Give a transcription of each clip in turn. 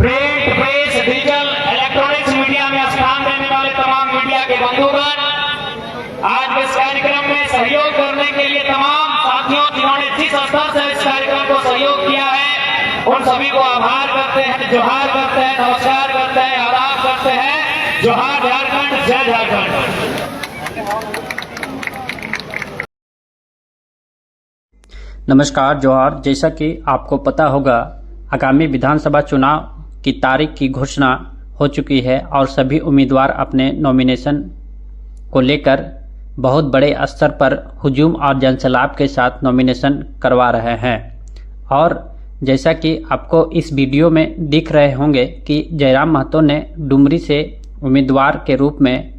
Print, press, digital, electronics media में स्थान देने वाले तमाम मीडिया के बंधुगण, आज इस कार्यक्रम में सहयोग करने के लिए तमाम साथियों जिन्होंने जिस स्तर से इस कार्यक्रम को सहयोग किया है, उन सभी को आभार करते हैं, जोहार करते हैं, नमस्कार करते हैं, आदाब करते हैं। जोहार झारखंड, जय झारखंड। नमस्कार, जोहार। जैसा कि आपको पता होगा, आगामी विधानसभा चुनाव की तारीख की घोषणा हो चुकी है और सभी उम्मीदवार अपने नॉमिनेशन को लेकर बहुत बड़े स्तर पर हुजूम और जनसैलाब के साथ नॉमिनेशन करवा रहे हैं। और जैसा कि आपको इस वीडियो में दिख रहे होंगे कि जयराम महतो ने डुमरी से उम्मीदवार के रूप में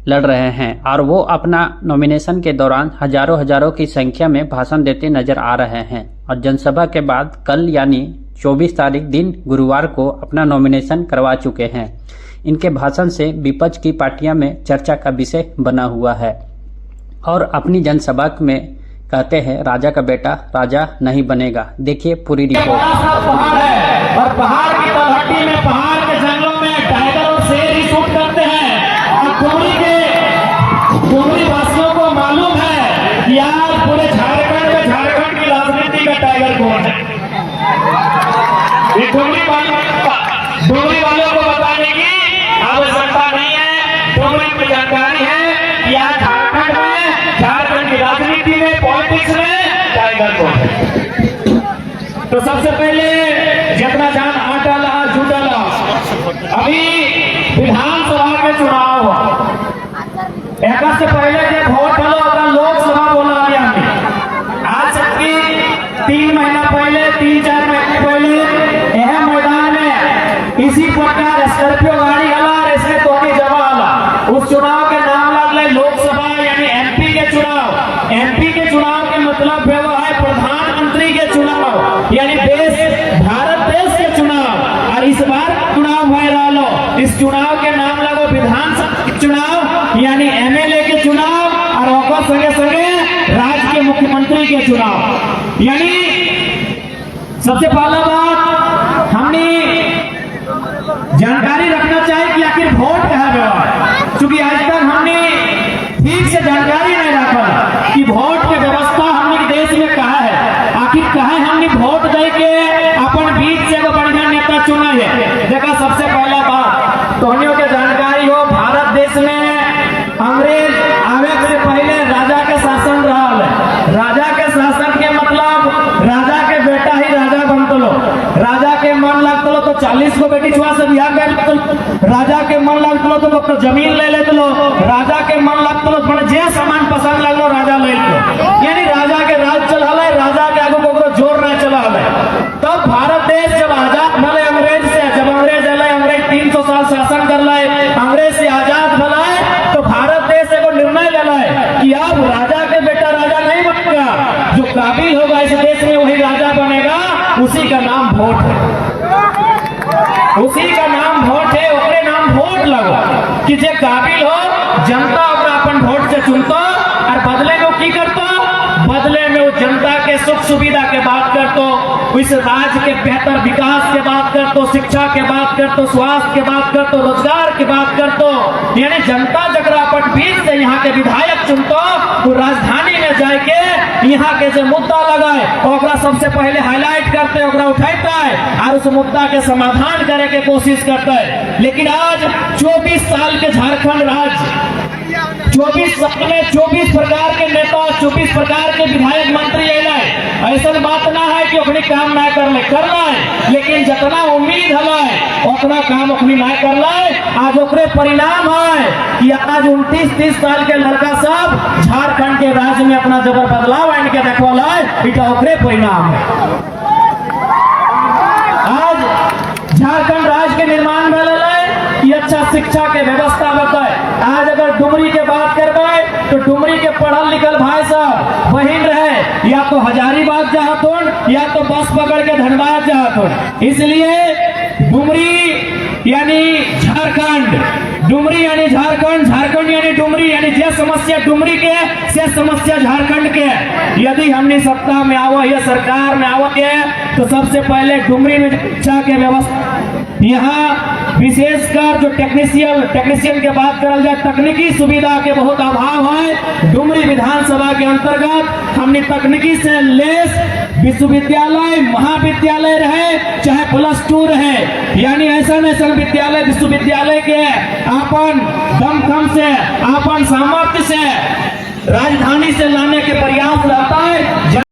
लड़ रहे हैं और वो अपना नॉमिनेशन के दौरान हजारों की संख्या में भाषण देते नजर आ रहे हैं। और जनसभा के बाद कल यानी 24 तारीख दिन गुरुवार को अपना नॉमिनेशन करवा चुके हैं। इनके भाषण से विपक्ष की पार्टियां में चर्चा का विषय बना हुआ है और अपनी जनसभा में कहते हैं राजा का बेटा राजा नहीं बनेगा। देखिए पूरी रिपोर्ट। पहाड़ है और पहाड़ की तलहटी में, पहाड़ के जंगलों में टाइगर और शेर ही शूट करते हैं। और डुमरी वासियों को मालूम है कि आज पूरे झारखंड में झारखंड की राजनीति का टाइगर कौन है। ये डुमरी वालों को बताने की आवश्यकता नहीं है। डुमरी में जानकारी है कि आज झारखंड में, झारखंड की राजनीति में, पॉलिटिक्स में टाइगर कौन है। तो सबसे पहले जितना जान आटा ला जूता ला। अभी विधानसभा के चुनाव हुआ, एक से पहले जब वोट डालो लोकसभा बोला आज से 3 महीना पहले, 3-4 महीने पहले यह मैदान में इसी प्रकार स्कॉर्पियो गाड़ी हला, इसमें तोनी जमा हला। उस चुनाव के नाम लगले लोकसभा यानी एमपी के चुनाव। एमपी के चुनाव के मतलब है प्रधानमंत्री के चुनाव यानी भारत देश के चुनाव। और इस बार चुनाव हो रहा, इस चुनाव के नाम लगो विधानसभा चुनाव यानी एमएलए के चुनाव और संगे संगे राज्य के मुख्यमंत्री के चुनाव। यानी सबसे पहला बात हमने जानकारी रखना चाहिए कि आखिर वोट कहाँ गया है, क्योंकि आज तक हमने ठीक से जानकारी नहीं रखा कि वोट की व्यवस्था हमने देश में कहा है। आखिर कहा हमने वोट दे के अपन बीच से बढ़िया नेता चुना है। देखा सबसे पहला बात तो हमने के जानकारी हो, भारत देश में अंग्रेज आवे से पहले राजा के शासन रहा है। राजा के शासन के मतलब राजा के बेटा ही राजा बनतो लो। राजा के मन लगतो लो तो 40 को बेटी छुआ से बिहार कर लो। राजा के मन लगतो लो तो जमीन ले लेते लो। राजा के मन लगतो लो तो जे सामान पसंद लगलो राजा ले लो। यानी राजा के राज चला है, राजा के आगू को जोर नहीं चला है। तब भारत देश जब आजाद भले अंग्रेज से, जब अंग्रेज अले, अंग्रेज 300 साल शासन कर लाए, अंग्रेज से आजाद भलाए, तो भारत देश को निर्णय लेना है कि अब राजा के बेटा राजा नहीं बनेगा, जो काबिल होगा इस देश में वही राजा बनेगा। उसी का नाम वोट है, उसी का नाम वोट है। उसके नाम वोट लगो कि जे काबिल हो जनता अपन वोट से चुनतो और बदले में की करतो, बदले में वो जनता के सुख सुविधा के बात करतो, इस राज्य के बेहतर विकास के बात करतो, शिक्षा के बात करतो, स्वास्थ्य के बात करतो, रोजगार की बात करतो। यानी जनता जगरा अपन बीच से यहाँ के विधायक चुनतो, वो राजधानी में जाके यहाँ के जो मुद्दा लगाए ओकरा सबसे पहले हाईलाइट करते, ओकरा उठाता है और उस मुद्दा के समाधान करे के कोशिश करता है। लेकिन आज 24 साल के झारखंड राज्य, 24 साल में 24 प्रकार के नेता, 24 प्रकार के विधायक मंत्री है। ऐसा बात ना है कि अपनी काम ना करना है, लेकिन जितना उम्मीद है उतना काम अपनी ना करना है। आज ओकरे परिणाम है कि आज 29-30 साल के लड़का सब झारखंड के राज्य में अपना जबर बदलाव आन के देखवाला है, इटा ओकरे परिणाम है। आज झारखंड राज्य के निर्माण में कि अच्छा शिक्षा के व्यवस्था बताए। आज अगर डुमरी के बात करबे तो डुमरी के पढ़ल लिखल भाई साहब बहिन रहे, या तो हजारीबाग चाहत हो या तो बस पकड़ के धनबाद चाहत हो। इसलिए डुमरी यानी झारखंड, डुमरी यानी झारखंड, झारखंड यानी डुमरी, यानी जे समस्या डुमरी के से समस्या झारखंड के। यदि हमने सत्ता में आवा या सरकार में आवा के तो सबसे पहले डुमरी में शिक्षा के व्यवस्था, यहाँ विशेषकर जो टेक्नीशियन के बात करल जाए, तकनीकी सुविधा के बहुत अभाव है। डुमरी विधानसभा के अंतर्गत हमने तकनीकी से लेस विश्वविद्यालय, महाविद्यालय रहे चाहे +2 रहे, यानी ऐसा विद्यालय विश्वविद्यालय के अपन दमखम से, अपन सामर्थ्य से राजधानी से लाने के प्रयास रहता है।